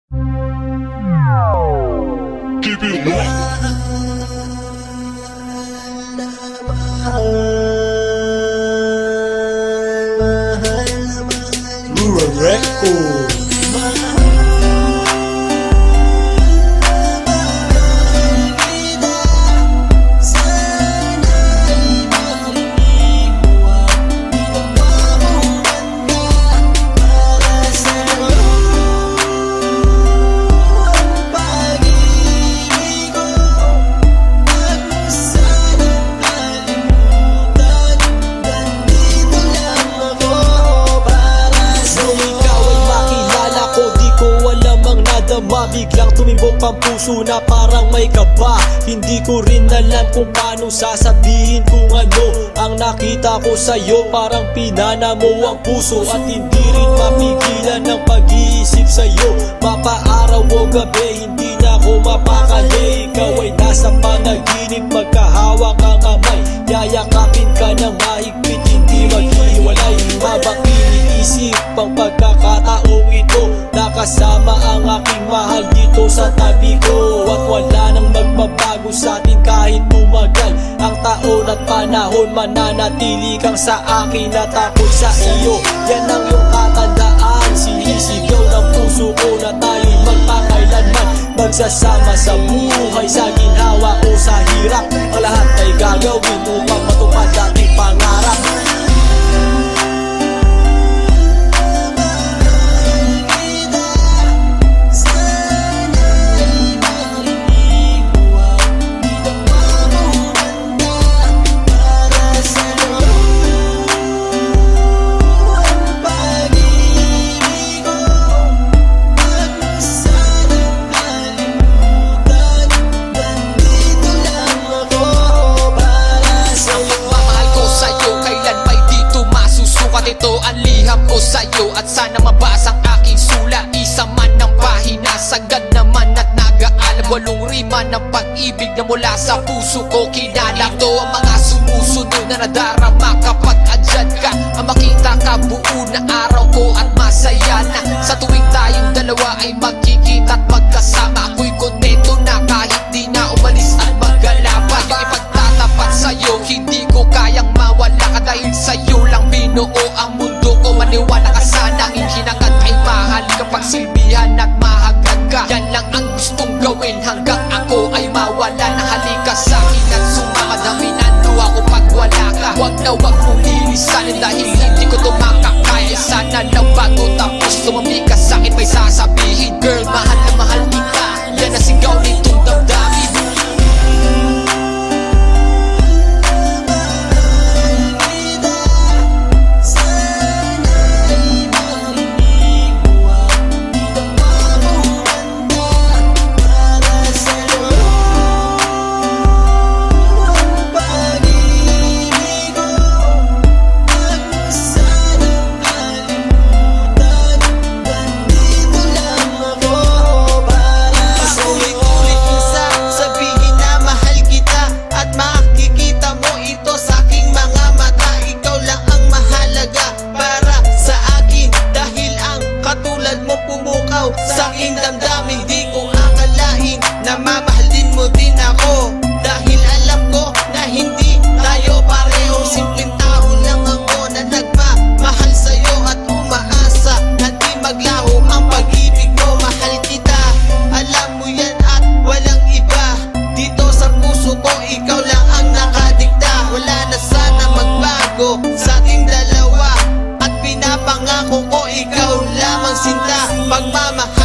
Keep it locked. Rural Record. Biglang tumimbok ang puso na parang may kaba. Hindi ko rin alam kung paano sasabihin kung ano ang nakita ko sa'yo. Parang pinana mo ang puso at hindi rin mapigilan ng pag-iisip sa'yo. Mapaaraw o gabi, hindi na ako mapakali. Ikaw ay nasa panaginip, magkahawak ang kamay. Yayakapin ka ng mahigpit, hindi maghiwalay. Habang iniisip ang pagkakataong ito, nakasama ang aking mahal dito sa tabi ko. At wala nang magbabago sa atin kahit tumagal ang taon at panahon. Mananatili kang sa akin at ako'y sa iyo. Yan ang iyong katandaan. Sinisigaw ng puso ko na tayo'y magpakailanman magsasama sa buhay, sa ginhawa o sa hirap. Ang lahat ay gagawin upang matupad ating pangarap. Ito ang liham ko sa'yo at sana mabasa ang aking sulat. Isa man ng pahina, sagad naman at nag-aalam. 8 rima ng pag-ibig na mula sa puso ko kinala. Ito ang mga sumusunod na nadarama kapag andyan ka. Ang makita ka buo na araw ko at masaya na. Sa tuwing tayong dalawa ay magkikita at magkasama. Ako'y kontento na kahit di na umalis at maggalapan. Yung ipagtatapat sa'yo, hindi ko kayang mawala ka. Dahil sa'yo lang binuo ang mundo ko. Maniwala ka sana, ang hinangad ay mahal kapag silbihan at mahagad ka. Yan lang ang gustong gawin hanggang ako ay mawala na. Halika sa'kin at sumama, dami na luha ko pag wala ka. Huwag na huwag mong lilisanin dahil hindi ko to makakaya. Sana lang bago tapos tumami ka sa'kin may sasabihin. Girl, mahal na mahal kita, yan ang sigaw nitong damdamin. Sa aking damdamin, di ko akalain na mamahalin mo din ako. Dahil alam ko na hindi tayo pareho. Simpleng tao lang ako na nagmamahal sa'yo at umaasa na di maglaho ang pag-ibig ko. Mahal kita, alam mo yan at walang iba. Dito sa puso ko, ikaw lang ang nakadikta. Wala na sana magbago sa ating dalawa at pinapangako ko ikaw lamang sinta. Pagmamahal